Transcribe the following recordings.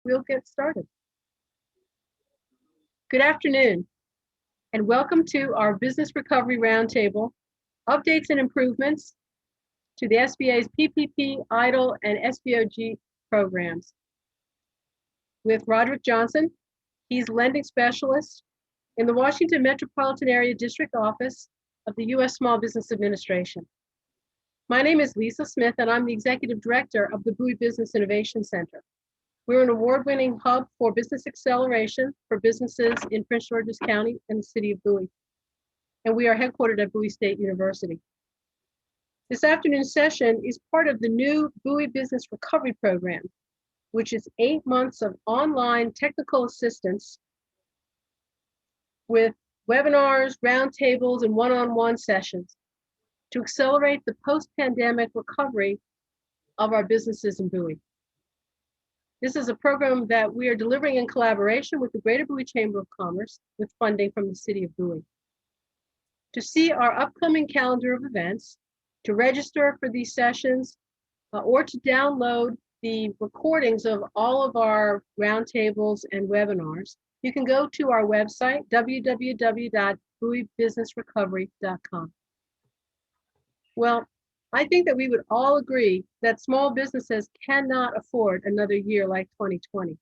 we'll get started. Good afternoon, and welcome to our Business Recovery Roundtable, updates and improvements to the SBA's PPP, EIDL, and SVOG programs. With Roderick Johnson, he's lending specialist in the Washington Metropolitan Area District Office of the U.S. Small Business Administration. My name is Lisa Smith, and I'm the Executive Director of the Bowie Business Innovation Center. We're an award-winning hub for business acceleration for businesses in Prince George's County and the city of Bowie. And we are headquartered at Bowie State University. This afternoon's session is part of the new Bowie Business Recovery Program, which is 8 months of online technical assistance with webinars, roundtables, and one-on-one sessions to accelerate the post-pandemic recovery of our businesses in Bowie. This is a program that we are delivering in collaboration with the Greater Bowie Chamber of Commerce with funding from the city of Bowie. To see our upcoming calendar of events, to register for these sessions, or to download the recordings of all of our roundtables and webinars, you can go to our website, www.bowiebusinessrecovery.com. Well, I think that we would all agree that small businesses cannot afford another year like 2020.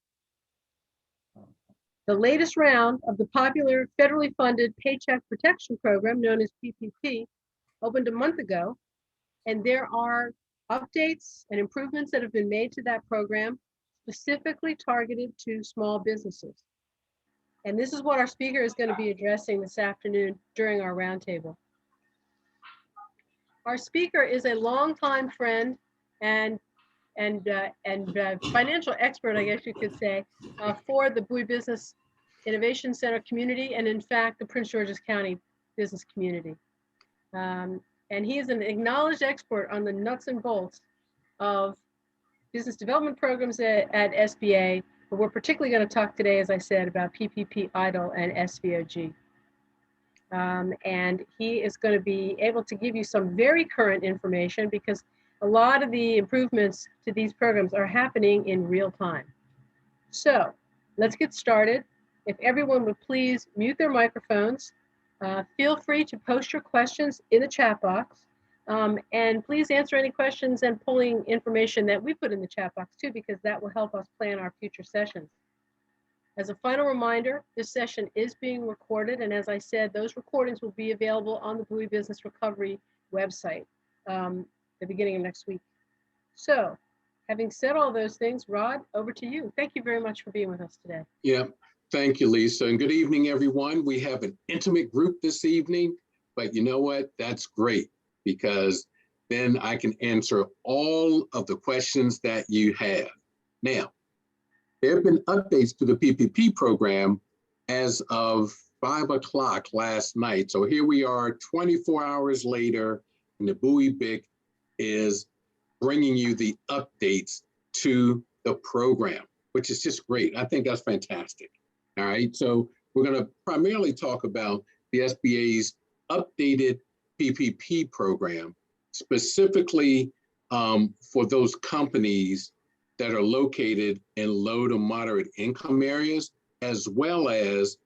The latest round of the popular federally funded Paycheck Protection Program, known as PPP, opened a month ago, and there are updates and improvements that have been made to that program specifically targeted to small businesses. And this is what our speaker is going to be addressing this afternoon during our roundtable. Our speaker is a longtime friend and financial expert, I guess you could say, for the Bowie Business Innovation Center community, and in fact, the Prince George's County business community. And he is an acknowledged expert on the nuts and bolts of business development programs at SBA, but we're particularly going to talk today, as I said, about PPP, EIDL, and SVOG. And he is going to be able to give you some very current information because a lot of the improvements to these programs are happening in real time. So let's get started. If everyone would please mute their microphones, feel free to post your questions in the chat box, and please answer any questions and pulling information that we put in the chat box too, because that will help us plan our future sessions. As a final reminder, this session is being recorded, and as I said, those recordings will be available on the Bowie Business Recovery website the beginning of next week. So, having said all those things, Rod, over to you. Thank you very much for being with us today. Yeah, thank you, Lisa, and good evening, everyone. We have an intimate group this evening, but you know what? That's great, because then I can answer all of the questions that you have. Now, there have been updates to the PPP program as of 5 o'clock last night. So here we are 24 hours later, and the Bowie BIC is bringing you the updates to the program, which is just great. I think that's fantastic. All right, so we're going to primarily talk about the SBA's updated PPP program, specifically for those companies that are located in low to moderate income areas, as well as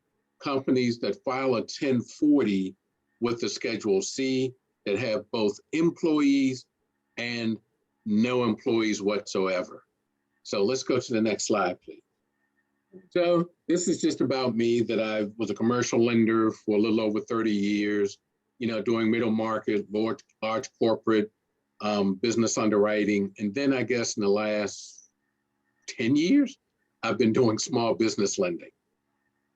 companies that file a 1040 with the Schedule C that have both employees and no employees whatsoever. So let's go to the next slide, please. So this is just about me, that I was a commercial lender for a little over 30 years, doing middle market, large corporate, business underwriting. And then I guess in the last 10 years, I've been doing small business lending.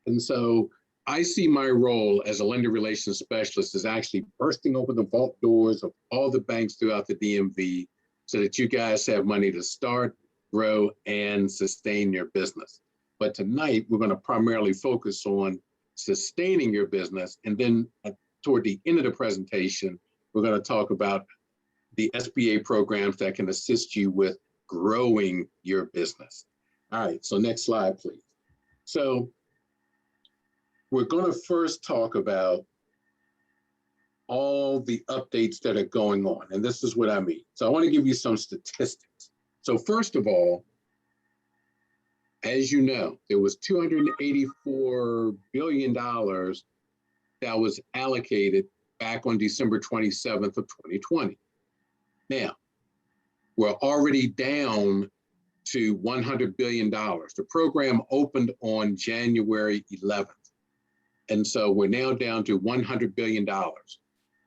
And so I see my role as a lender relations specialist as actually bursting open the vault doors of all the banks throughout the DMV so that you guys have money to start, grow, and sustain your business. But tonight, we're going to primarily focus on sustaining your business. And then toward the end of the presentation, we're going to talk about the SBA programs that can assist you with growing your business. All right, so next slide, please. So we're going to first talk about all the updates that are going on, and this is what I mean. So I want to give you some statistics. So first of all, As you know, there was $284 billion that was allocated back on December 27th of 2020. Now, we're already down to $100 billion. The program opened on January 11th. And so we're now down to $100 billion.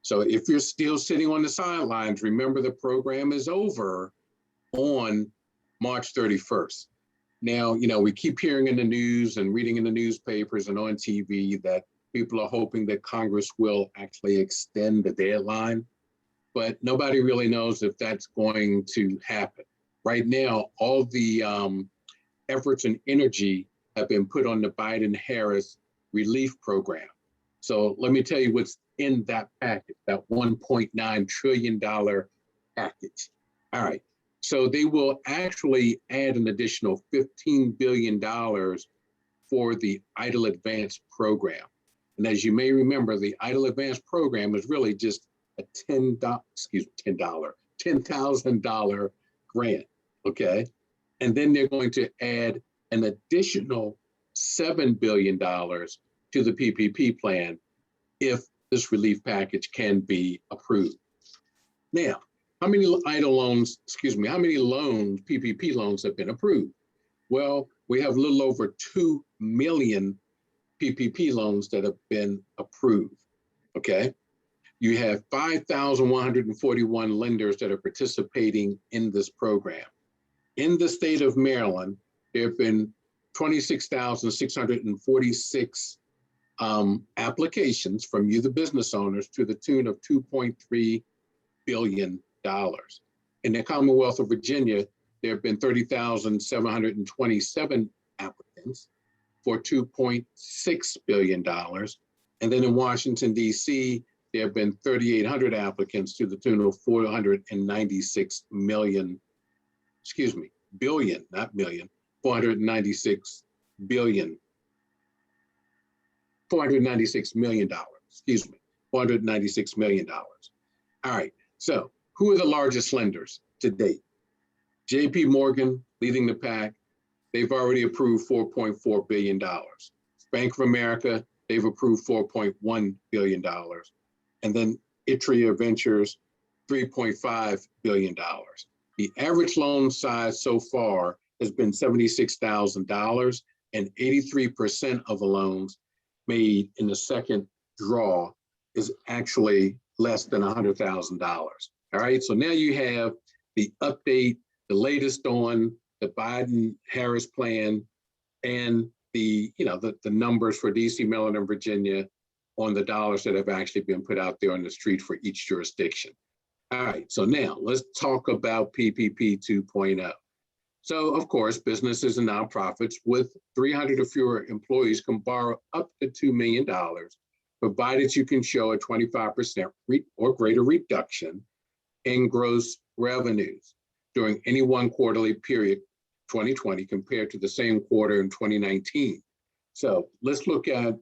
So if you're still sitting on the sidelines, remember the program is over on March 31st. Now, we keep hearing in the news and reading in the newspapers and on TV that people are hoping that Congress will actually extend the deadline, but nobody really knows if that's going to happen. Right now, all the efforts and energy have been put on the Biden-Harris relief program. So let me tell you what's in that package, that $1.9 trillion package. All right. So they will actually add an additional $15 billion for the EIDL Advance program. And as you may remember, the EIDL Advance program is really just a $10,000 grant, okay? And then they're going to add an additional $7 billion to the PPP plan if this relief package can be approved. Now, how many loans, PPP loans have been approved? Well, we have a little over 2 million PPP loans that have been approved, okay? You have 5,141 lenders that are participating in this program. In the state of Maryland, there have been 26,646 applications from you, the business owners, to the tune of $2.3 billion. In the Commonwealth of Virginia, there have been 30,727 applicants for $2.6 billion. And then in Washington, D.C., there have been 3,800 applicants to the tune of 496 million, billion, not million, 496 billion, $496 million, $496 million. All right, so who are the largest lenders to date? JP Morgan leading the pack. They've already approved $4.4 billion. Bank of America, they've approved $4.1 billion. And then Itria Ventures, $3.5 billion. The average loan size so far has been $76,000, and 83% of the loans made in the second draw is actually less than $100,000. All right, so now you have the update, the latest on the Biden-Harris plan, and the numbers for DC, Maryland, and Virginia on the dollars that have actually been put out there on the street for each jurisdiction. All right, so now let's talk about PPP 2.0. So of course, businesses and nonprofits with 300 or fewer employees can borrow up to $2 million, provided you can show a 25% or greater reduction in gross revenues during any one quarterly period, 2020, compared to the same quarter in 2019. So let's look at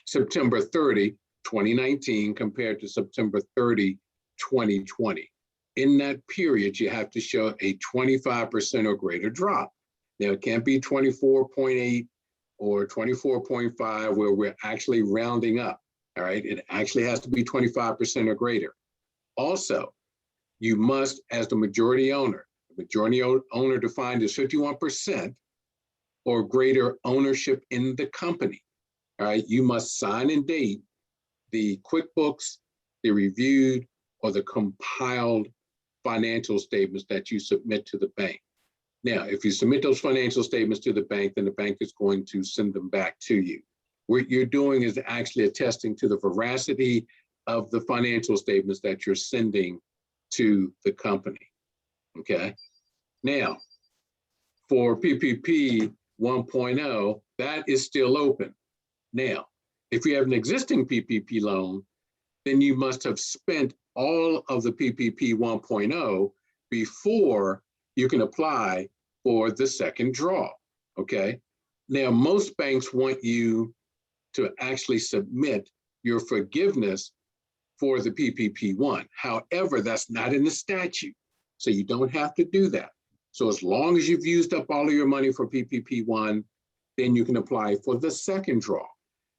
September 30, 2019, compared to September 30, 2020. In that period, you have to show a 25% or greater drop. Now, it can't be 24.8 or 24.5 where we're actually rounding up, all right? It actually has to be 25% or greater. Also, you must, as the majority owner defined as 51% or greater ownership in the company, all right? You must sign and date the QuickBooks, the reviewed, or the compiled financial statements that you submit to the bank. Now, if you submit those financial statements to the bank, then the bank is going to send them back to you. What you're doing is actually attesting to the veracity of the financial statements that you're sending to the company, okay? Now, for PPP 1.0, that is still open. Now, if you have an existing PPP loan, then you must have spent all of the PPP 1.0 before you can apply for the second draw, okay? Now, most banks want you to actually submit your forgiveness for the PPP 1. However, that's not in the statute, so you don't have to do that. So as long as you've used up all of your money for PPP 1, then you can apply for the second draw.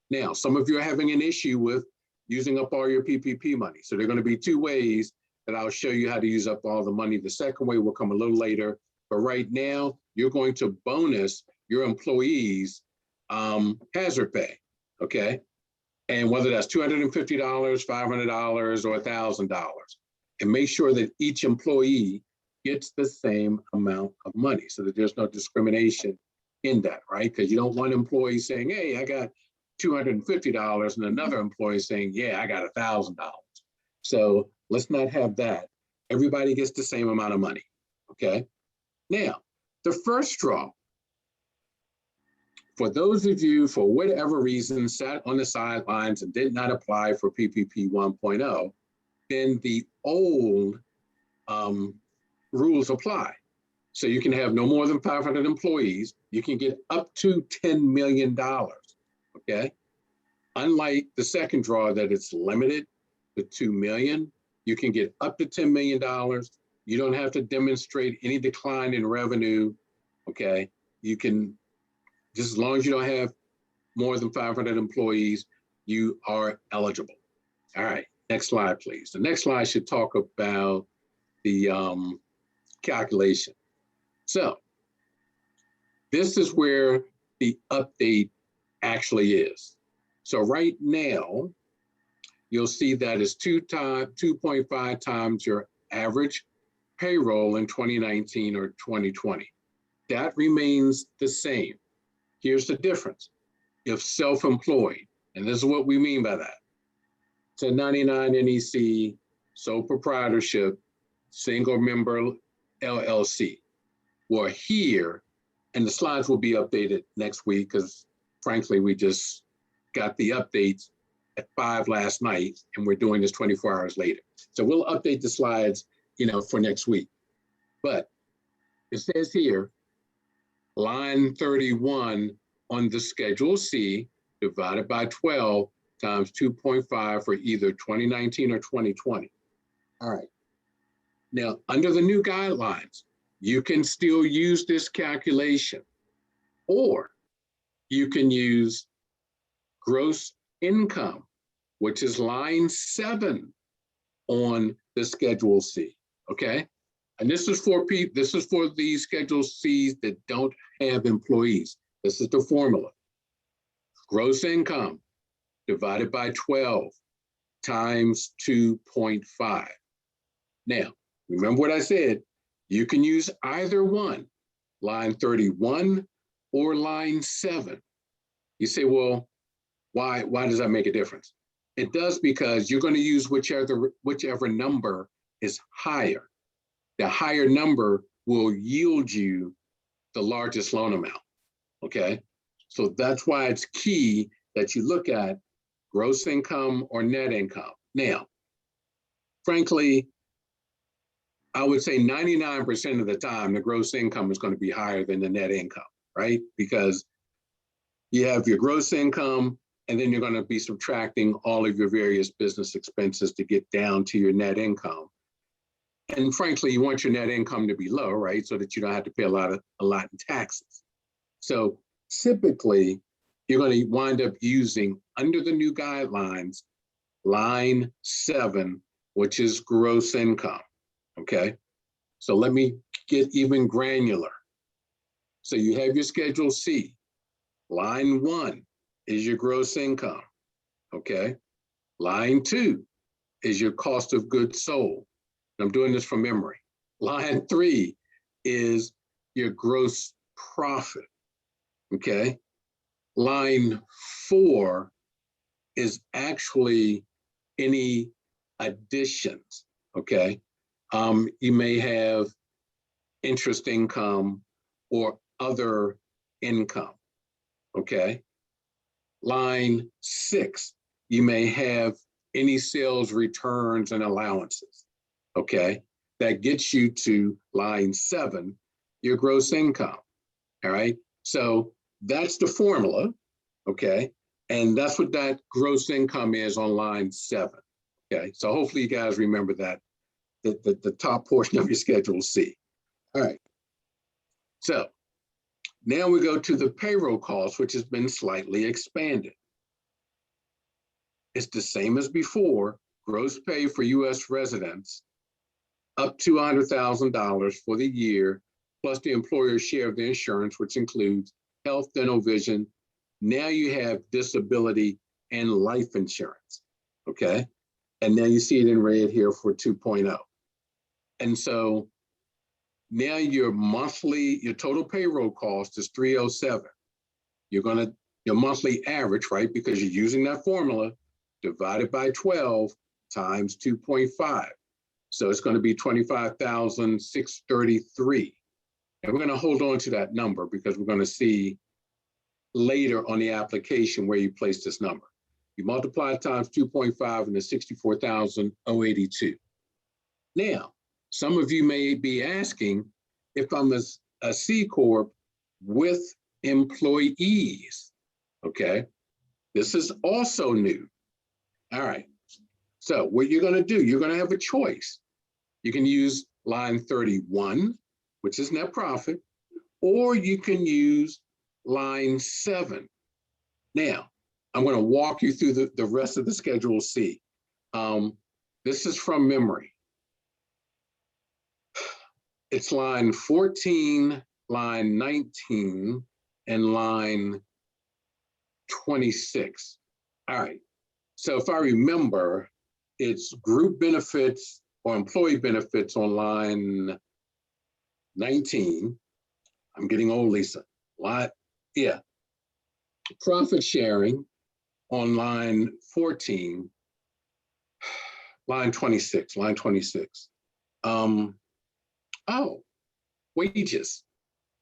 Now, some of you are having an issue with using up all your PPP money. So there are going to be two ways that I'll show you how to use up all the money. The second way will come a little later. But right now, you're going to bonus your employees hazard pay, okay? And whether that's $250, $500, or $1,000. And make sure that each employee gets the same amount of money so that there's no discrimination in that, right? Because you don't want employees saying, hey, I got $250, and another employee saying, yeah, I got $1,000. So let's not have that. Everybody gets the same amount of money, okay? Now, the first draw, for those of you, for whatever reason, sat on the sidelines and did not apply for PPP 1.0, then the old rules apply. So you can have no more than 500 employees. You can get up to $10 million, okay? Unlike the second draw that it's limited to 2 million, you can get up to $10 million. You don't have to demonstrate any decline in revenue, okay? You can, just as long as you don't have more than 500 employees, you are eligible. All right, next slide, please. The next slide should talk about the calculation. So this is where the update actually is. So right now, you'll see that it's 2.5 times your average payroll in 2019 or 2020. That remains the same. Here's the difference. If self-employed, and this is what we mean by that, 1099 NEC, sole proprietorship, single member LLC. We're here, and the slides will be updated next week because frankly, we just got the updates at 5 last night, and we're doing this 24 hours later. So we'll update the slides, for next week. But it says here, line 31 on the Schedule C divided by 12 times 2.5 for either 2019 or 2020. All right. Now, under the new guidelines, you can still use this calculation, or you can use gross income, which is line 7 on the Schedule C, okay? And this is for the Schedule Cs that don't have employees. This is the formula. Gross income divided by 12 times 2.5. Now, remember what I said, you can use either one, line 31 or line 7. You say, well, why does that make a difference? It does because you're going to use whichever number is higher. The higher number will yield you the largest loan amount, okay? So that's why it's key that you look at gross income or net income. Now, frankly, I would say 99% of the time, the gross income is going to be higher than the net income, right? Because you have your gross income, and then you're going to be subtracting all of your various business expenses to get down to your net income. And frankly, you want your net income to be low, right? So that you don't have to pay a lot in taxes. So typically, you're going to wind up using, under the new guidelines, line 7, which is gross income, okay? So let me get even granular. So you have your Schedule C. Line 1 is your gross income, okay? Line 2 is your cost of goods sold. I'm doing this from memory. Line 3 is your gross profit, okay? Line 4 is actually any additions, okay? You may have interest income or other income, okay? Line 6, you may have any sales returns and allowances, okay? That gets you to line 7, your gross income, all right? So that's the formula, okay? And that's what that gross income is on line 7, okay? So hopefully you guys remember that, the top portion of your Schedule C. All right, So now we go to the payroll cost, which has been slightly expanded. It's the same as before, gross pay for US residents up to $100,000 for the year, plus the employer's share of the insurance, which includes health, dental, vision. Now you have disability and life insurance, okay? And now you see it in red here for 2.0. And so now your total payroll cost is 307. Your monthly average, right? Because you're using that formula, divided by 12 times 2.5. So it's going to be 25,633. And we're going to hold on to that number because we're going to see later on the application where you place this number. You multiply times 2.5 and it's 64,082. Now, some of you may be asking if I'm a C Corp with employees, okay? This is also new. All right, so what you're gonna do, you're gonna have a choice. You can use line 31, which is net profit, or you can use line 7. Now, I'm going to walk you through the rest of the Schedule C. This is from memory. It's line 14, line 19, and line 26. All right. So if I remember, it's group benefits or employee benefits on line 19. I'm getting old, Lisa. Profit sharing on line 14, line 26. Wages,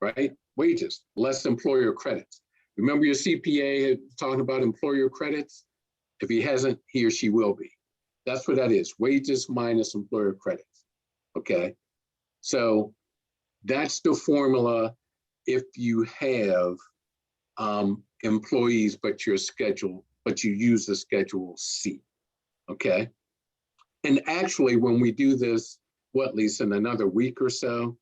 right? Wages, less employer credits. Remember your CPA talking about employer credits? If he hasn't, he or she will be. That's what that is, wages minus employer credits, okay? So that's the formula if you have employees, but you use the Schedule C, okay? And actually, when we do this, Lisa, in another week or so,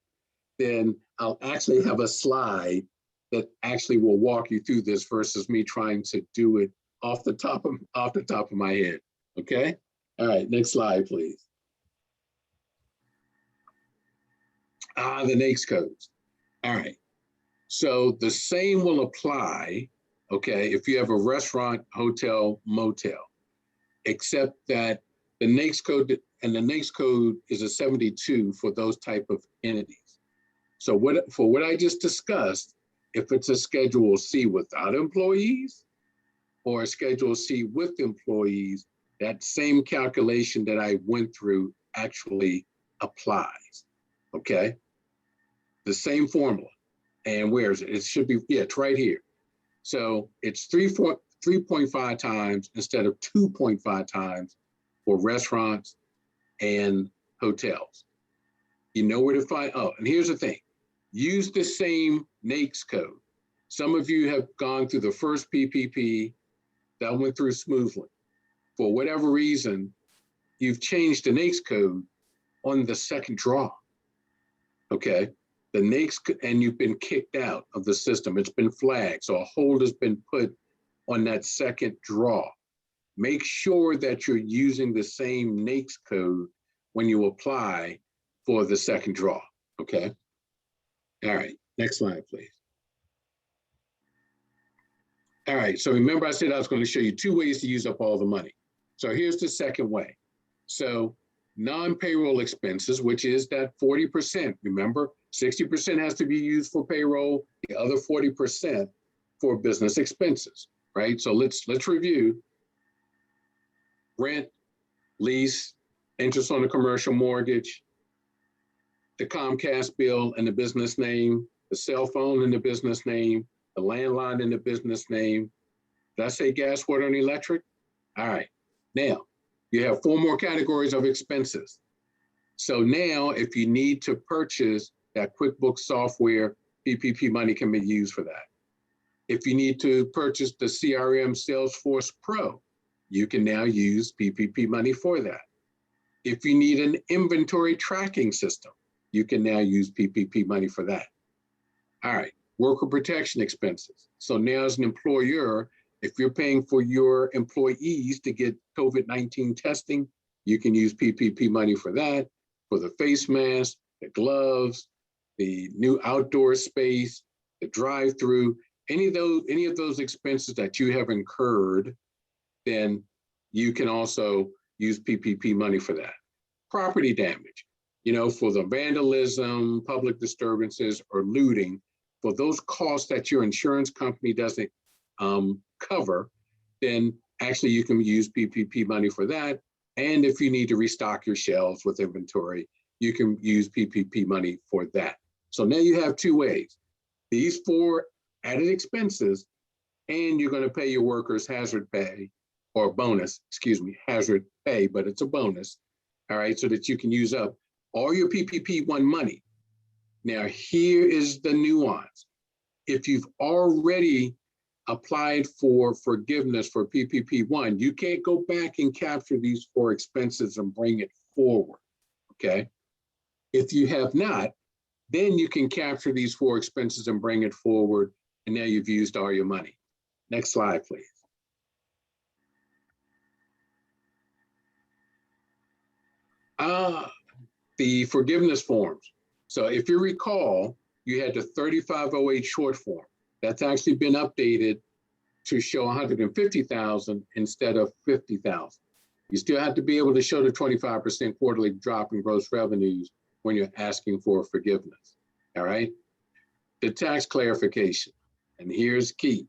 then I'll actually have a slide that actually will walk you through this versus me trying to do it off the top of my head, okay? All right, next slide, please. The NAICS codes. All right, so the same will apply, okay, if you have a restaurant, hotel, motel, except that the NAICS code, and the NAICS code is a 72 for those type of entities. So for what I just discussed, if it's a Schedule C without employees or a Schedule C with employees, that same calculation that I went through actually applies, okay? The same formula. And where is it? It should be, it's right here. So it's 3.5 times instead of 2.5 times for restaurants and hotels. You know where to find, and here's the thing. Use the same NAICS code. Some of you have gone through the first PPP, that went through smoothly. For whatever reason, you've changed the NAICS code on the second draw, okay? The NAICS, and you've been kicked out of the system. It's been flagged, so a hold has been put on that second draw. Make sure that you're using the same NAICS code when you apply for the second draw, okay? All right, next slide, please. All right, so remember I said I was going to show you 2 ways to use up all the money. So here's the second way. So non-payroll expenses, which is that 40%, remember, 60% has to be used for payroll, the other 40% for business expenses, right? So let's review. Rent, lease, interest on the commercial mortgage, the Comcast bill in the business name, the cell phone in the business name, the landline in the business name. Did I say gas, water, and electric? All right. Now, you have 4 more categories of expenses. So now, if you need to purchase that QuickBooks software, PPP money can be used for that. If you need to purchase the CRM Salesforce Pro, you can now use PPP money for that. If you need an inventory tracking system, you can now use PPP money for that. All right, worker protection expenses. So now as an employer, if you're paying for your employees to get COVID-19 testing, you can use PPP money for that, for the face mask, the gloves, the new outdoor space, the drive-through, any of those expenses that you have incurred, then you can also use PPP money for that. Property damage, for the vandalism, public disturbances, or looting, for those costs that your insurance company doesn't cover, then actually you can use PPP money for that. And if you need to restock your shelves with inventory, you can use PPP money for that. So now you have two ways. These 4 added expenses, and you're going to pay your workers hazard pay or bonus, hazard pay, but it's a bonus, all right, so that you can use up all your PPP-1 money. Now, here is the nuance. If you've already applied for forgiveness for PPP-1, you can't go back and capture these 4 expenses and bring it forward, okay? If you have not, then you can capture these 4 expenses and bring it forward, and now you've used all your money. Next slide, please. The forgiveness forms. So if you recall, you had the 3508 short form. That's actually been updated to show 150,000 instead of 50,000. You still have to be able to show the 25% quarterly drop in gross revenues when you're asking for forgiveness, all right? The tax clarification, and here's key.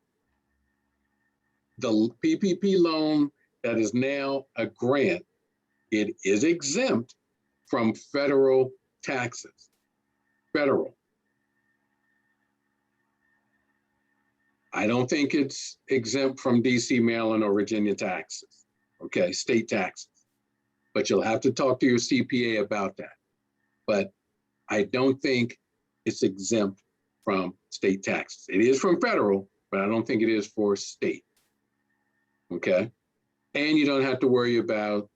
The PPP loan that is now a grant, it is exempt from federal taxes, federal. I don't think it's exempt from DC, Maryland, or Virginia taxes, okay, state taxes. But you'll have to talk to your CPA about that. But I don't think it's exempt from state taxes. It is from federal, but I don't think it is for state, okay? And you don't have to worry about,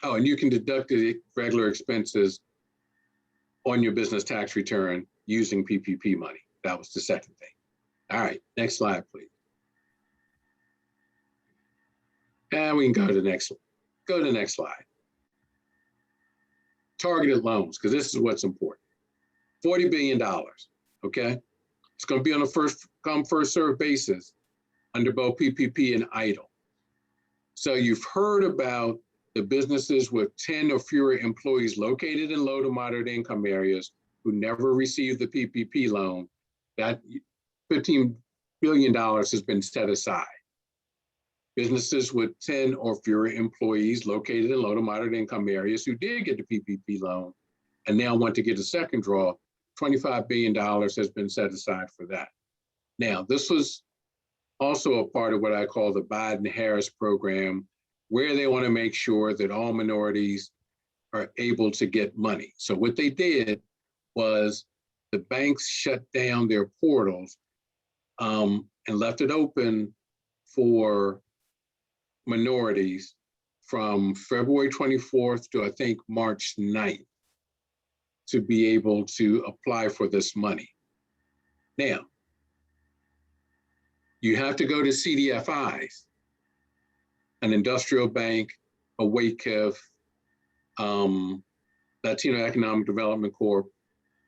and you can deduct the regular expenses on your business tax return using PPP money. That was the second thing. All right, next slide, please. And we can go to the next one. Go to the next slide. Targeted loans, because this is what's important. $40 billion, okay? It's going to be on a first come, first served basis under both PPP and EIDL. So you've heard about the businesses with 10 or fewer employees located in low to moderate income areas who never received the PPP loan. That $15 billion has been set aside. Businesses with 10 or fewer employees located in low to moderate income areas who did get the PPP loan and now want to get a second draw, $25 billion has been set aside for that. Now, this was also a part of what I call the Biden-Harris program, where they want to make sure that all minorities are able to get money. So what they did was the banks shut down their portals and left it open for minorities from February 24th to I think March 9th to be able to apply for this money. Now, you have to go to CDFIs, an industrial bank, a WACF, Latino Economic Development Corp,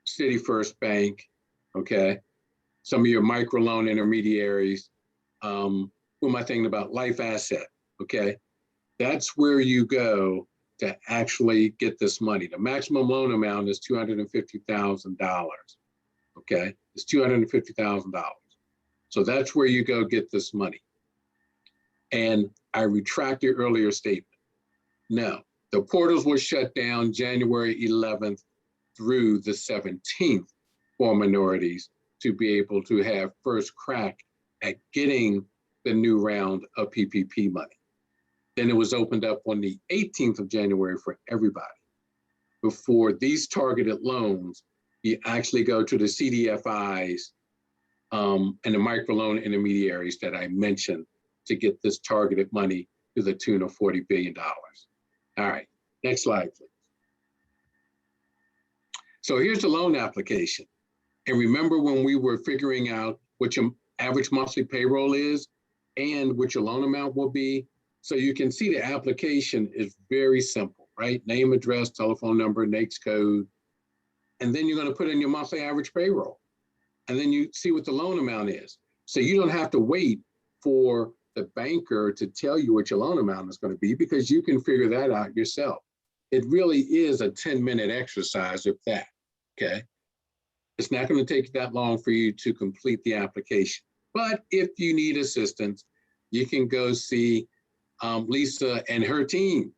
City First Bank, okay? Some of your microloan intermediaries, who am I thinking about? Life Asset, okay? That's where you go to actually get this money. The maximum loan amount is $250,000, okay? It's $250,000. So that's where you go get this money. And I retract your earlier statement. Now, the portals were shut down January 11th through the 17th for minorities to be able to have first crack at getting the new round of PPP money. Then it was opened up on the 18th of January for everybody. Before these targeted loans, you actually go to the CDFIs and the microloan intermediaries that I mentioned to get this targeted money to the tune of $40 billion. All right, next slide, please. So here's the loan application. And remember when we were figuring out what your average monthly payroll is and what your loan amount will be? So you can see the application is very simple, right? Name, address, telephone number, NAICS code. And then you're going to put in your monthly average payroll. And then you see what the loan amount is. So you don't have to wait for the banker to tell you what your loan amount is going to be, because you can figure that out yourself. It really is a 10-minute exercise with that, okay? It's not going to take that long for you to complete the application. But if you need assistance, you can go see Lisa and her team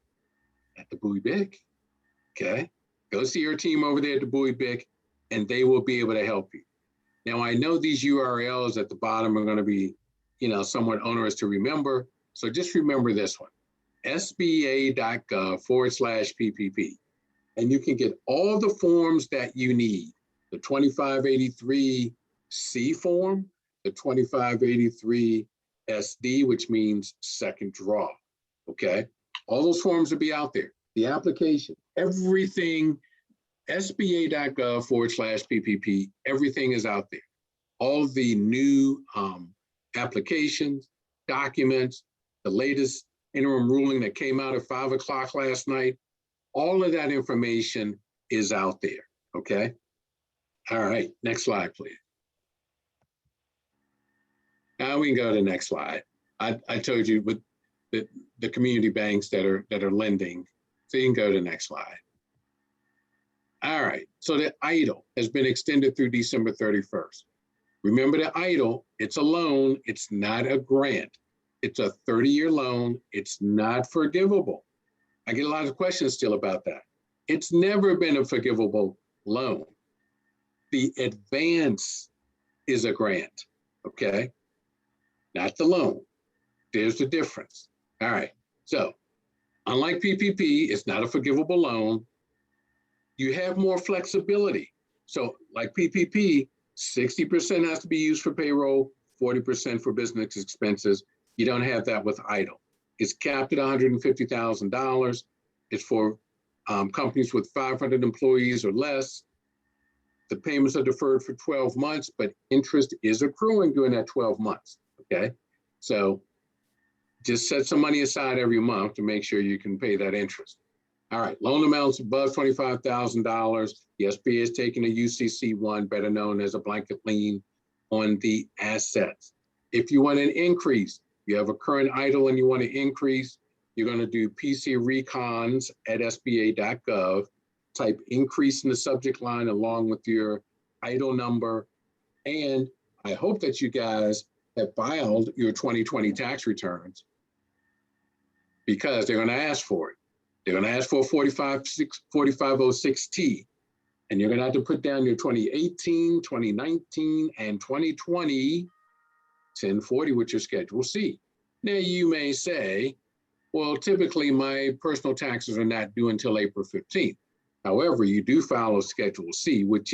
at the Bowie Bic, okay? Go see her team over there at the Bowie Bic, and they will be able to help you. Now, I know these URLs at the bottom are going to be, somewhat onerous to remember. So just remember this one, sba.gov/PPP. And you can get all the forms that you need. The 2583C form, the 2583SD, which means second draw, okay? All those forms will be out there. The application, everything, sba.gov/PPP, everything is out there. All the new applications, documents, the latest interim ruling that came out at 5 o'clock last night, all of that information is out there, okay? All right, next slide, please. Now we can go to the next slide. I told you with the community banks that are lending, so you can go to the next slide. All right, so the EIDL has been extended through December 31st. Remember the EIDL, it's a loan, it's not a grant. It's a 30-year loan, it's not forgivable. I get a lot of questions still about that. It's never been a forgivable loan. The advance is a grant, okay? Not the loan. There's the difference. All right, so unlike PPP, it's not a forgivable loan. You have more flexibility. So like PPP, 60% has to be used for payroll, 40% for business expenses. You don't have that with EIDL. It's capped at $150,000. It's for companies with 500 employees or less. The payments are deferred for 12 months, but interest is accruing during that 12 months, okay? So just set some money aside every month to make sure you can pay that interest. All right, loan amounts above $25,000. The SBA is taking a UCC1, better known as a blanket lien, on the assets. If you want an increase, you have a current EIDL and you want to increase, you're going to do PC recons at sba.gov, type increase in the subject line along with your EIDL number. And I hope that you guys have filed your 2020 tax returns, because they're going to ask for it. They're going to ask for a 4506T, and you're going to have to put down your 2018, 2019, and 2020 1040 with your Schedule C. Now you may say, well, typically my personal taxes are not due until April 15th. However, you do file a Schedule C, which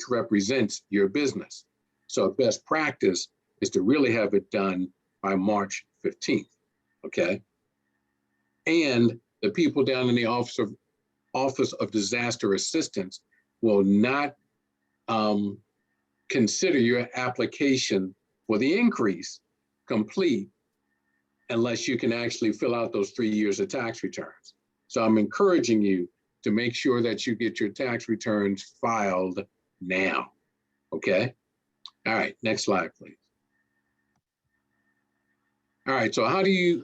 represents your business. So best practice is to really have it done by March 15th, okay? And the people down in the Office of Disaster Assistance will not consider your application for the increase complete unless you can actually fill out those 3 years of tax returns. So I'm encouraging you to make sure that you get your tax returns filed now, okay? All right, next slide, please. All right, so how do you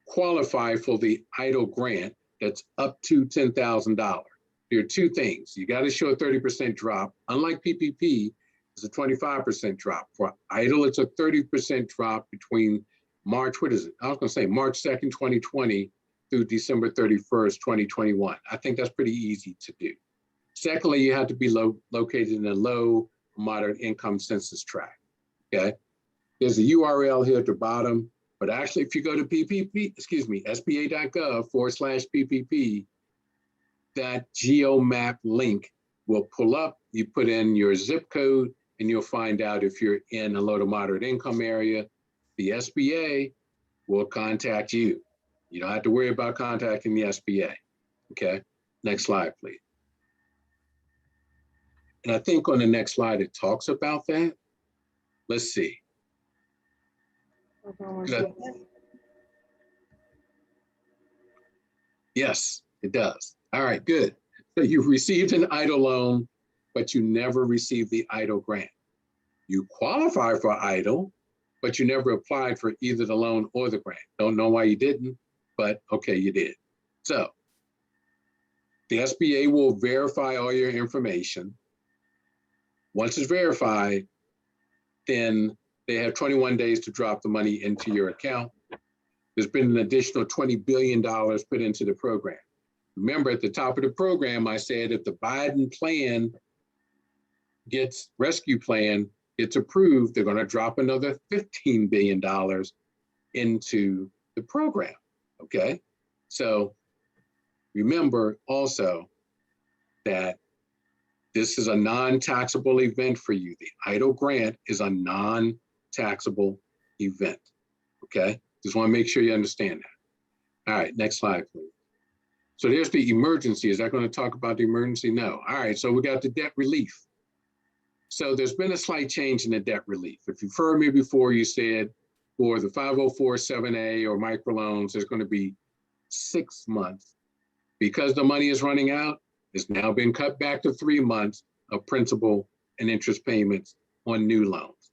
qualify for the EIDL grant that's up to $10,000? There are two things. You got to show a 30% drop. Unlike PPP, it's a 25% drop. For EIDL, it's a 30% drop between March 2nd, 2020 through December 31st, 2021. I think that's pretty easy to do. Secondly, you have to be located in a low, moderate income census tract, okay? There's a URL here at the bottom, but actually if you go to sba.gov/PPP, that GeoMap link will pull up, you put in your zip code, and you'll find out if you're in a low to moderate income area. The SBA will contact you. You don't have to worry about contacting the SBA, okay? Next slide, please. And I think on the next slide, it talks about that. Let's see. Hold on one Good. second. Yes, it does. All right, good. So you received an EIDL loan, but you never received the EIDL grant. You qualify for EIDL, but you never applied for either the loan or the grant. Don't know why you didn't, but okay, you did. So the SBA will verify all your information. Once it's verified, then they have 21 days to drop the money into your account. There's been an additional $20 billion put into the program. Remember, at the top of the program, I said if the Biden plan rescue plan gets approved, they're going to drop another $15 billion into the program. Okay. So remember also that this is a non-taxable event for you. The EIDL grant is a non-taxable event. Okay. Just want to make sure you understand that. All right. Next slide, please. So there's the emergency. Is that going to talk about the emergency? No. All right. So we got the debt relief. So there's been a slight change in the debt relief. If you've heard me before, you said for the 504-7A or microloans, there's going to be 6 months. Because the money is running out, it's now been cut back to 3 months of principal and interest payments on new loans.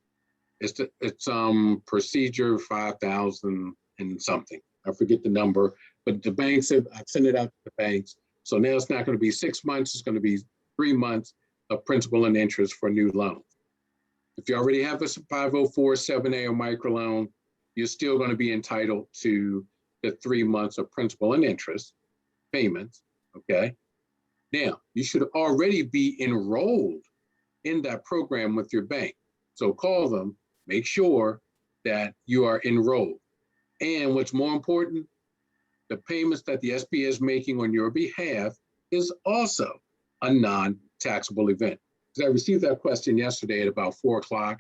It's procedure 5,000 and something. I forget the number, but the banks have, I've sent it out to the banks. So now it's not going to be 6 months, it's going to be 3 months of principal and interest for new loans. If you already have a 504-7A or microloan, you're still going to be entitled to the 3 months of principal and interest payments, okay? Now, you should already be enrolled in that program with your bank. So call them, make sure that you are enrolled. And what's more important, the payments that the SBA is making on your behalf is also a non-taxable event. Because I received that question yesterday at about 4 o'clock,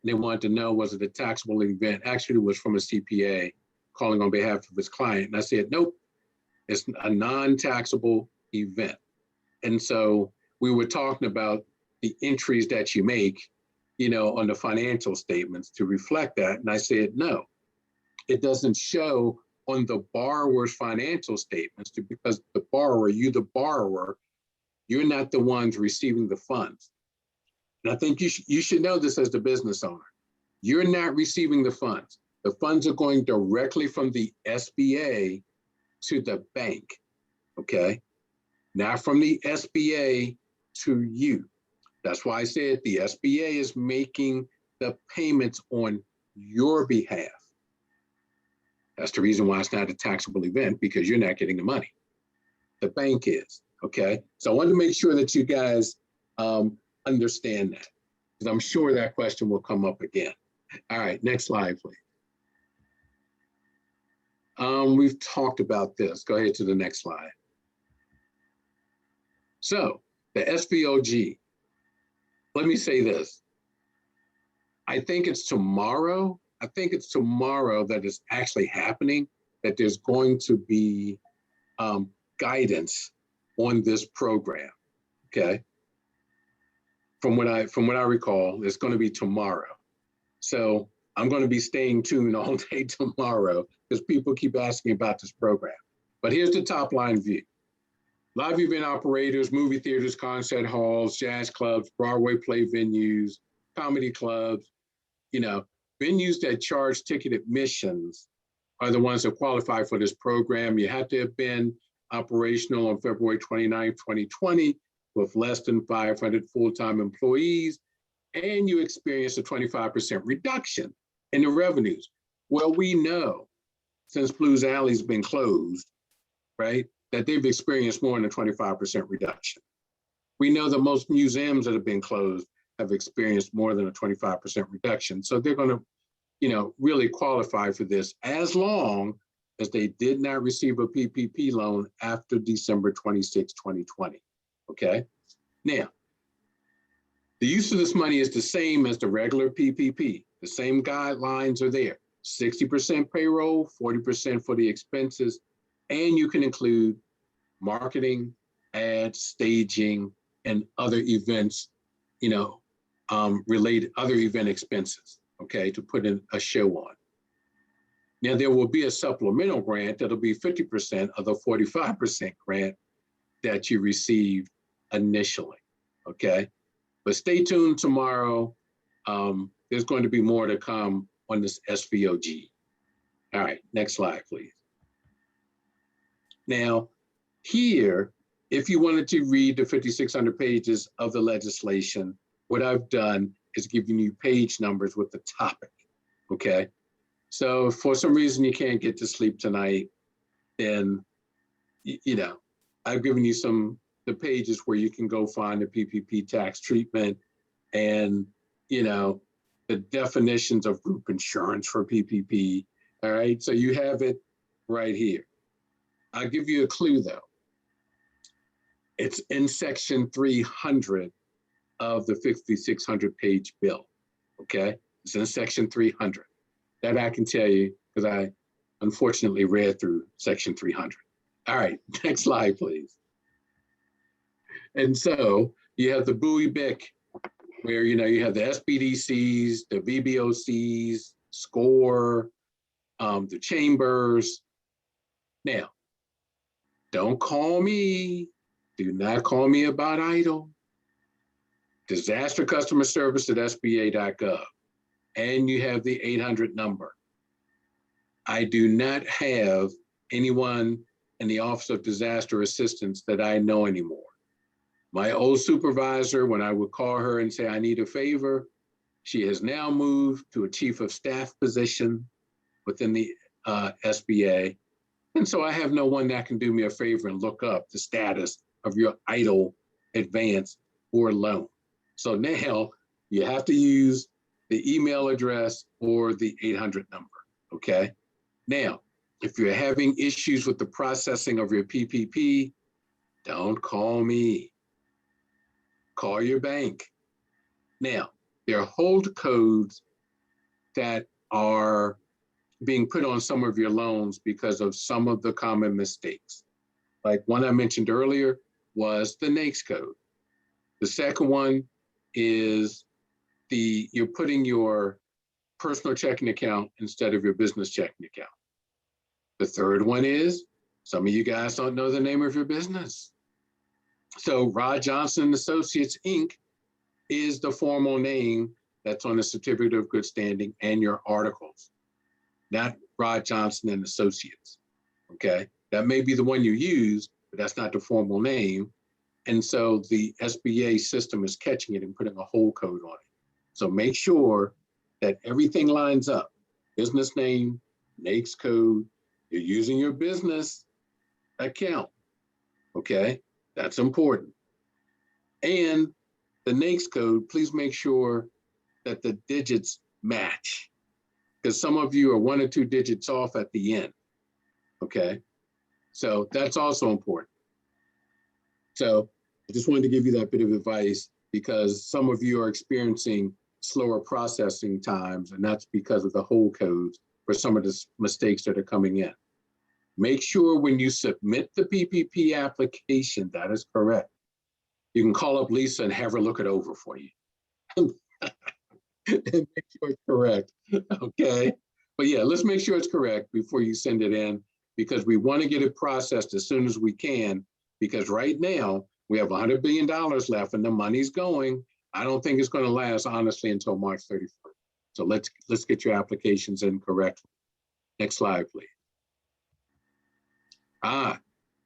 and they wanted to know, was it a taxable event? Actually, it was from a CPA calling on behalf of his client. And I said, nope, it's a non-taxable event. And so we were talking about the entries that you make, on the financial statements to reflect that. And I said, no, it doesn't show on the borrower's financial statements because the borrower, the borrower, you're not the ones receiving the funds. And I think you should know this as the business owner. You're not receiving the funds. The funds are going directly from the SBA to the bank, okay? Not from the SBA to you. That's why I said the SBA is making the payments on your behalf. That's the reason why it's not a taxable event, because you're not getting the money. The bank is, okay? So I wanted to make sure that you guys understand that, because I'm sure that question will come up again. All right, next slide, please. We've talked about this. Go ahead to the next slide. So the SVOG, let me say this. I think it's tomorrow. I think it's tomorrow that is actually happening, that there's going to be guidance on this program, okay? From what I recall, it's going to be tomorrow. So I'm going to be staying tuned all day tomorrow because people keep asking about this program. But here's the top line view. Live event operators, movie theaters, concert halls, jazz clubs, Broadway play venues, comedy clubs, venues that charge ticket admissions are the ones that qualify for this program. You have to have been operational on February 29, 2020 with less than 500 full-time employees, and you experience a 25% reduction in the revenues. Well, we know since Blues Alley's been closed, right, that they've experienced more than a 25% reduction. We know that most museums that have been closed have experienced more than a 25% reduction. So they're going to, really qualify for this as long as they did not receive a PPP loan after December 26, 2020, okay? Now, the use of this money is the same as the regular PPP. The same guidelines are there. 60% payroll, 40% for the expenses, and you can include marketing, ads, staging, and other events related other event expenses, okay, to put in a show on. Now, there will be a supplemental grant that'll be 50% of the 45% grant that you received initially, okay? But stay tuned tomorrow. There's going to be more to come on this SVOG. All right, next slide, please. Now, here, if you wanted to read the 5,600 pages of the legislation, what I've done is giving you page numbers with the topic, okay? So if for some reason you can't get to sleep tonight, then, I've given you the pages where you can go find the PPP tax treatment and, the definitions of group insurance for PPP, all right? So you have it right here. I'll give you a clue though. It's in section 300 of the 5,600 page bill, okay? It's in section 300. That I can tell you because I unfortunately read through section 300. All right, next slide, please. And so you have the BUI-BIC where, you have the SBDCs, the VBOCs, SCORE, the chambers. Now, don't call me. Do not call me about EIDL. Disaster customer service at SBA.gov. And you have the 800 number. I do not have anyone in the Office of Disaster Assistance that I know anymore. My old supervisor, when I would call her and say, I need a favor, she has now moved to a chief of staff position within the SBA. And so I have no one that can do me a favor and look up the status of your EIDL advance or loan. So now you have to use the email address or the 800 number, okay? Now, if you're having issues with the processing of your PPP, don't call me. Call your bank. Now, there are hold codes that are being put on some of your loans because of some of the common mistakes. Like one I mentioned earlier was the NAICS code. The second one is you're putting your personal checking account instead of your business checking account. The third one is some of you guys don't know the name of your business. So Rod Johnson Associates, Inc. is the formal name that's on the certificate of good standing and your articles, not Rod Johnson and Associates, okay? That may be the one you use, but that's not the formal name. And so the SBA system is catching it and putting a hold code on it. So make sure that everything lines up. Business name, NAICS code, you're using your business account, okay? That's important. And the NAICS code, please make sure that the digits match because some of you are 1 or 2 digits off at the end, okay? So that's also important. So I just wanted to give you that bit of advice because some of you are experiencing slower processing times, and that's because of the hold codes for some of the mistakes that are coming in. Make sure when you submit the PPP application, that is correct. You can call up Lisa and have her look it over for you. And make sure it's correct, okay? But yeah, let's make sure it's correct before you send it in because we want to get it processed as soon as we can because right now we have $100 billion left and the money's going. I don't think it's going to last, honestly, until March 31st. So let's get your applications in correctly. Next slide, please.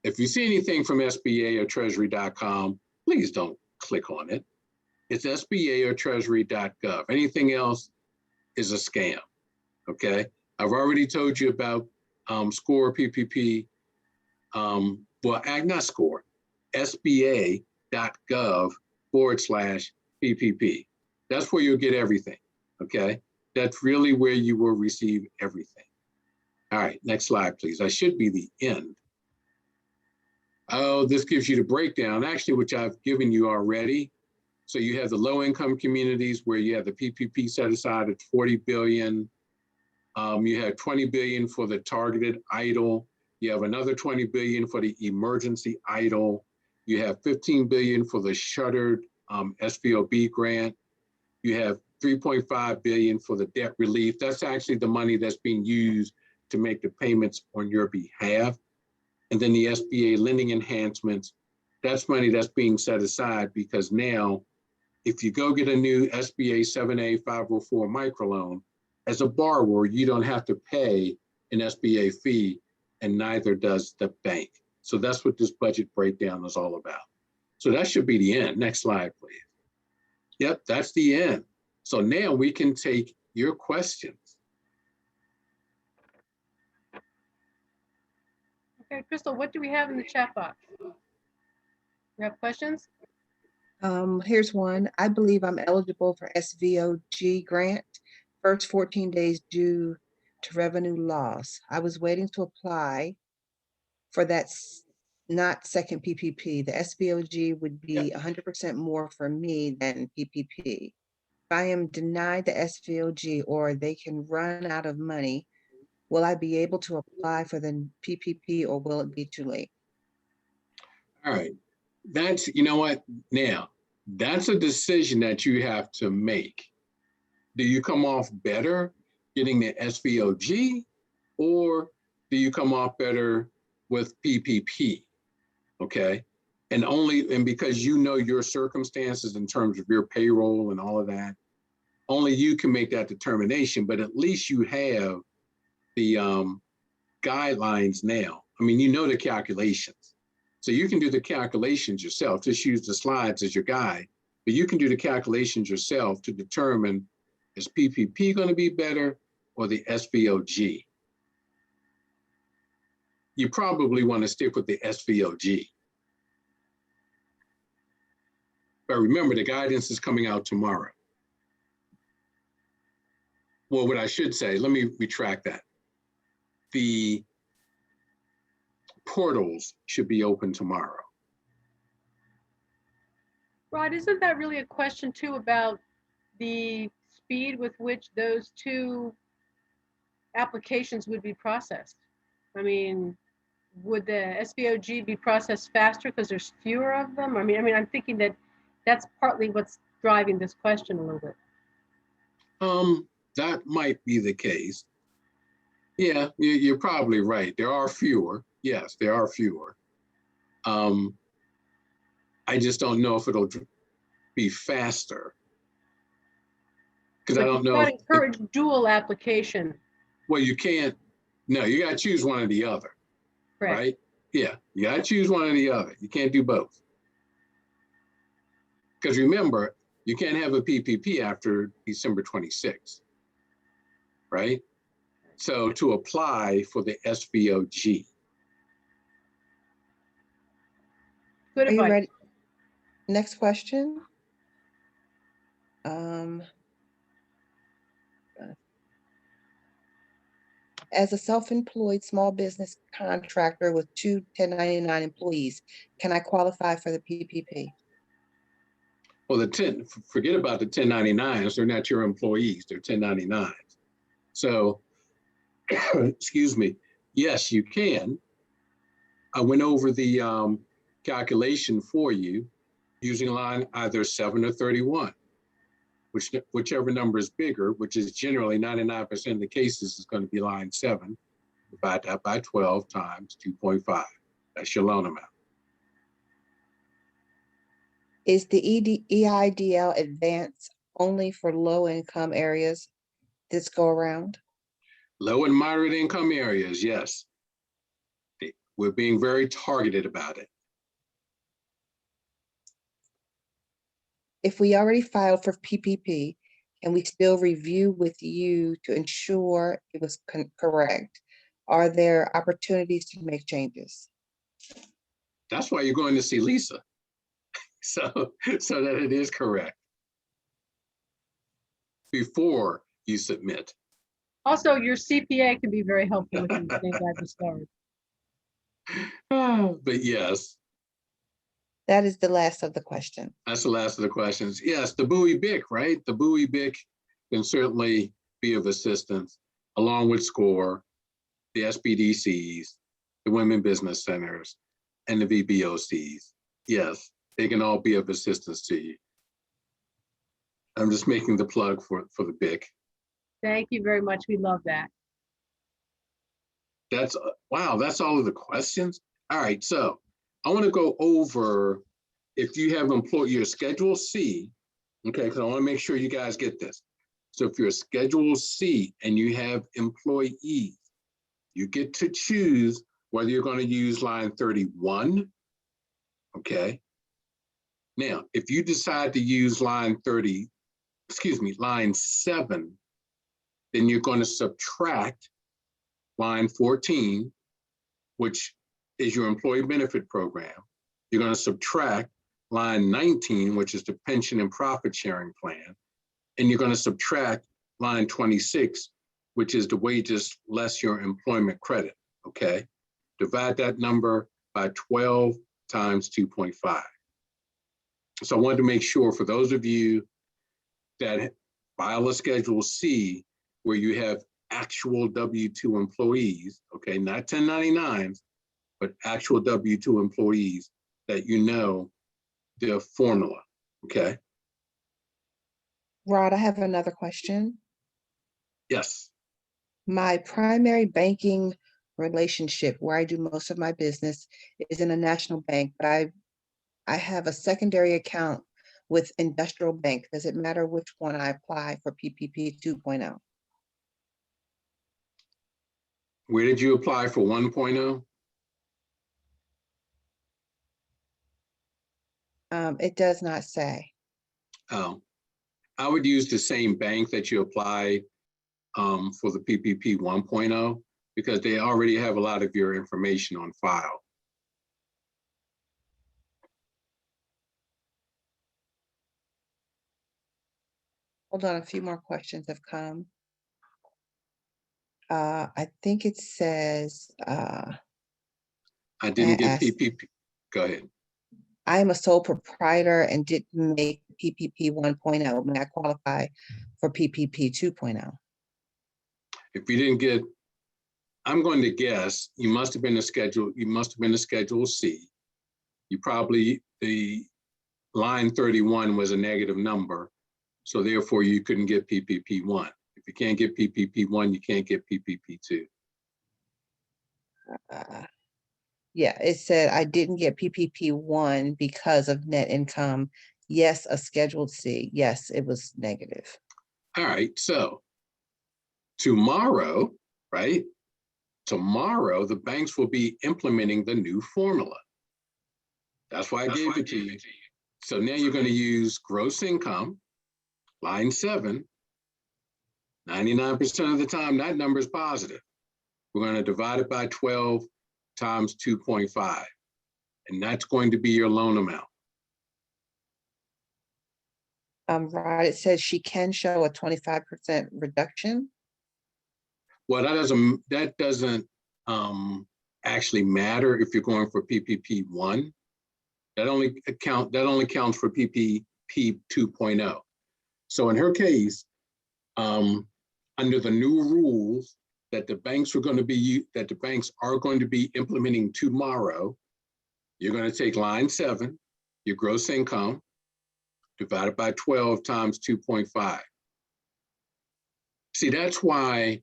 If you see anything from SBA or Treasury.com, please don't click on it. It's SBA or Treasury.gov. Anything else is a scam, okay? I've already told you about SCORE PPP, not SCORE, SBA.gov/PPP. That's where you'll get everything, okay? That's really where you will receive everything. All right, next slide, please. That should be the end. Oh, this gives you the breakdown, actually, which I've given you already. So you have the low-income communities where you have the PPP set aside at $40 billion. You have $20 billion for the targeted EIDL. You have another $20 billion for the emergency EIDL. You have $15 billion for the shuttered SVOB grant. You have 3.5 billion for the debt relief. That's actually the money that's being used to make the payments on your behalf. And then the SBA lending enhancements, that's money that's being set aside because now, if you go get a new SBA 7A 504 microloan, as a borrower, you don't have to pay an SBA fee, and neither does the bank. So that's what this budget breakdown is all about. So that should be the end. Next slide, please. Yep, that's the end. So now we can take your questions. Okay, Crystal, what do we have in the chat box? You have questions? Here's one. I believe I'm eligible for SVOG grant. First 14 days due to revenue loss. I was waiting to apply for that, not second PPP. The SVOG would be 100% more for me than PPP. If I am denied the SVOG or they can run out of money, will I be able to apply for the PPP or will it be too late? All right, that's, you know what, now, that's a decision that you have to make. Do you come off better getting the SVOG, or do you come off better with PPP? Okay, and because you know your circumstances in terms of your payroll and all of that, only you can make that determination, but at least you have the guidelines now. I mean, you know the calculations. So you can do the calculations yourself, just use the slides as your guide, but you can do the calculations yourself to determine, is PPP going to be better or the SVOG? You probably want to stick with the SVOG. But remember, the guidance is coming out tomorrow. Well, what I should say, let me retract that. The portals should be open tomorrow. Rod, isn't that really a question too about the speed with which those two applications would be processed? I mean, would the SVOG be processed faster because there's fewer of them? I mean, I'm thinking that that's partly what's driving this question a little bit. That might be the case. Yeah, you're probably right. There are fewer. Yes, there are fewer. I just don't know if it'll be faster. Because I don't know. But encourage dual application. Well, you can't. No, you got to choose one or the other. Correct. Right? Yeah, you got to choose one or the other. You can't do both. Because remember, you can't have a PPP after December 26th. Right? So to apply for the SVOG. Good Are you advice. ready? Next question. As a self-employed small business contractor with 2 1099 employees, can I qualify for the PPP? Well, forget about the 1099s. They're not your employees. They're 1099s. So, excuse me. Yes, you can. I went over the calculation for you using line either 7 or 31, whichever number is bigger, which is generally 99% of the cases is going to be line 7. Divide that by 12 times 2.5. That's your loan amount. Is the EIDL advance only for low income areas this go around? Low and moderate income areas, yes. We're being very targeted about it. If we already filed for PPP and we still review with you to ensure it was correct, are there opportunities to make changes? That's why you're going to see Lisa. So that it is correct before you submit. Also, your CPA can be very helpful with these things I discovered. But yes. That is the last of the questions. That's the last of the questions. Yes, the Bowie BIC, right? The Bowie BIC can certainly be of assistance, along with SCORE, the SBDCs, the Women Business Centers, and the VBOCs. Yes, they can all be of assistance to you. I'm just making the plug for the BIC. Thank you very much. We love that. That's, wow, that's all of the questions? All right, so I want to go over if you have your Schedule C, okay, because I want to make sure you guys get this. So if you're Schedule C and you have employees, you get to choose whether you're going to use line 31, okay? Now, if you decide to use line 7, then you're going to subtract line 14, which is your employee benefit program. You're going to subtract line 19, which is the pension and profit sharing plan. And you're going to subtract line 26, which is the wages less your employment credit, okay? Divide that number by 12 times 2.5. So I wanted to make sure for those of you that file a Schedule C where you have actual W-2 employees, okay, not 1099s, but actual W-2 employees, that you know the formula, okay? Rod, I have another question. Yes. My primary banking relationship where I do most of my business is in a national bank, but I have a secondary account with Industrial Bank. Does it matter which one I apply for PPP 2.0? Where did you apply for 1.0? It does not say. Oh, I would use the same bank that you applied for the PPP 1.0 because they already have a lot of your information on file. Hold on, a few more questions have come. I think it says, I may didn't I get ask, PPP. Go ahead. I am a sole proprietor and didn't make PPP 1.0. May I qualify for PPP 2.0? If you didn't get, I'm going to guess you must have been a Schedule C. You probably, the line 31 was a negative number, so therefore you couldn't get PPP 1. If you can't get PPP 1, you can't get PPP 2. Yeah, it said I didn't get PPP 1 because of net income. Yes, a Scheduled C. Yes, it was negative. All right, so tomorrow, right? Tomorrow, the banks will be implementing the new formula. That's why I gave it to you. So now you're going to use gross income, line 7. 99% of the time, that number is positive. We're going to divide it by 12 times 2.5. And that's going to be your loan amount. Right, it says she can show a 25% reduction. Well, that doesn't actually matter if you're going for PPP 1. That only counts for PPP 2.0. So in her case, under the new rules that the banks are going to be implementing tomorrow, you're going to take line 7, your gross income, divided by 12 times 2.5. See, that's why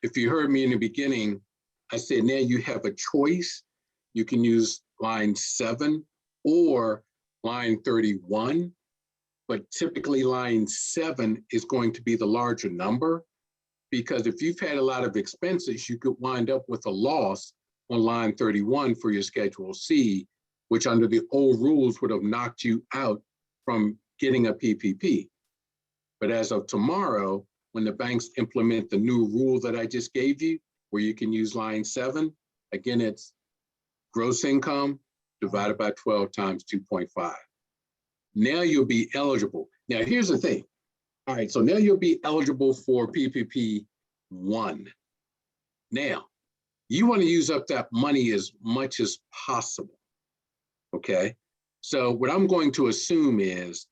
if you heard me in the beginning, I said now you have a choice. You can use line 7 or line 31, but typically line 7 is going to be the larger number, because if you've had a lot of expenses, you could wind up with a loss on line 31 for your Schedule C, which under the old rules would have knocked you out from getting a PPP. But as of tomorrow, when the banks implement the new rule that I just gave you, where you can use line 7, again, it's gross income divided by 12 times 2.5. Now you'll be eligible. Now, here's the thing. All right, so now you'll be eligible for PPP 1. Now, you want to use up that money as much as possible, okay? So what I'm going to assume is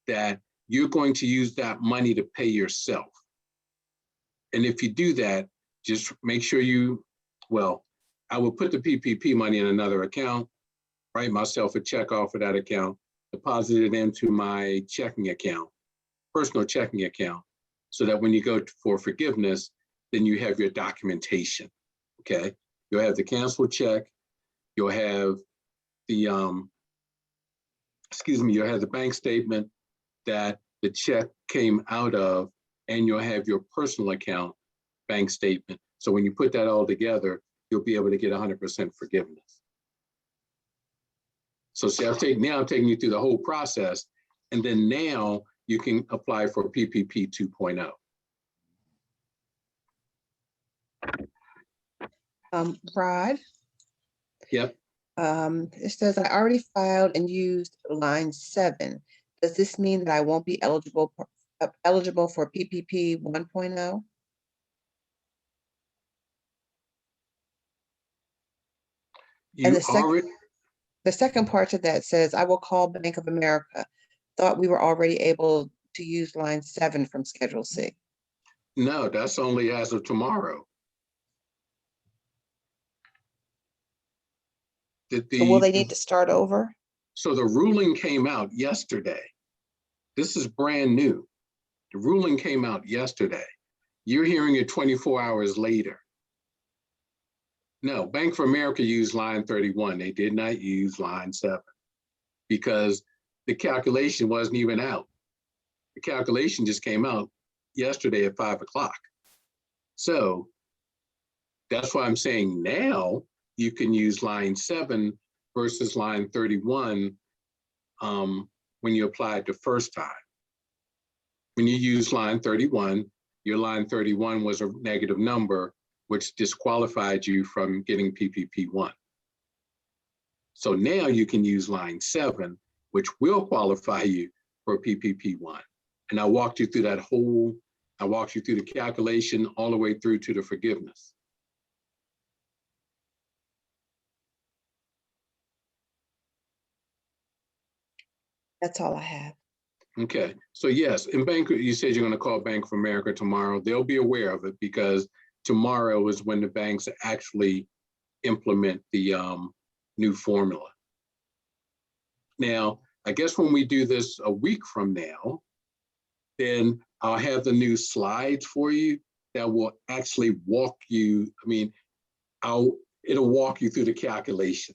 that you're going to use that money to pay yourself. And if you do that, just make sure I will put the PPP money in another account, write myself a check off of that account, deposit it into my checking account, personal checking account, so that when you go for forgiveness, then you have your documentation, okay? You'll have the canceled check, you'll have the, you'll have the bank statement that the check came out of, and you'll have your personal account bank statement. So when you put that all together, you'll be able to get 100% forgiveness. So see, I'm taking you through the whole process, and then now you can apply for PPP 2.0. Rod, Yep. it says I already filed and used line 7. Does this mean that I won't be eligible for PPP 1.0? And the second part to that says, I will call Bank of America. Thought we were already able to use line 7 from Schedule C. No, that's only as of tomorrow. So will they need to start over? So the ruling came out yesterday. This is brand new. The ruling came out yesterday. You're hearing it 24 hours later. No, Bank of America used line 31. They did not use line 7 because the calculation wasn't even out. The calculation just came out yesterday at 5 o'clock. So that's why I'm saying now you can use line 7 versus line 31 when you apply it the first time. When you use line 31, your line 31 was a negative number, which disqualified you from getting PPP 1. So now you can use line 7, which will qualify you for PPP 1. And I walked you through that I walked you through the calculation all the way through to the forgiveness. That's all I have. Okay, so yes, in bank, you said you're going to call Bank of America tomorrow. They'll be aware of it because tomorrow is when the banks actually implement the new formula. Now, I guess when we do this a week from now, then I'll have the new slides for you that will actually walk you, it'll walk you through the calculation.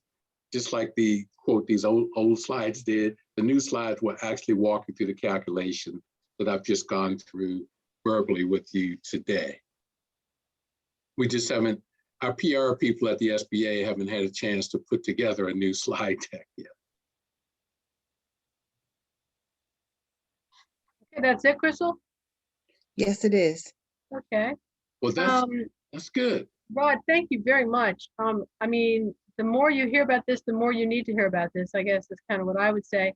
Just like the quote, these old slides did, the new slides will actually walk you through the calculation that I've just gone through verbally with you today. We just haven't, our PR people at the SBA haven't had a chance to put together a new slide deck yet. Okay, that's it, Crystal? Yes, it is. Okay. Well, that's good. Rod, thank you very much. I mean, the more you hear about this, the more you need to hear about this, I guess is kind of what I would say.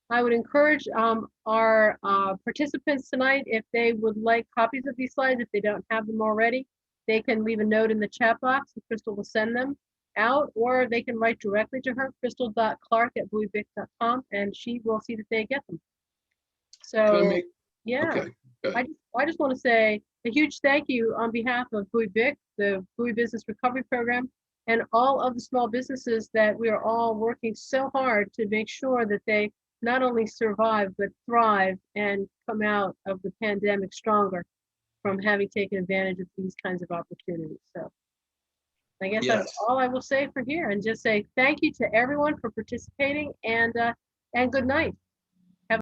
I would encourage our participants tonight, if they would like copies of these slides, if they don't have them already, they can leave a note in the chat box and Crystal will send them out, or they can write directly to her, crystal.clark@buoybic.com, and she will see that they get them. So, yeah, okay. I just want to say a huge thank you on behalf of BUI-BIC, the BUI Business Recovery Program, and all of the small businesses that we are all working so hard to make sure that they not only survive, but thrive and come out of the pandemic stronger from having taken advantage of these kinds of opportunities. So I guess that's all I will say for here, and just say thank you to everyone for participating, and good night.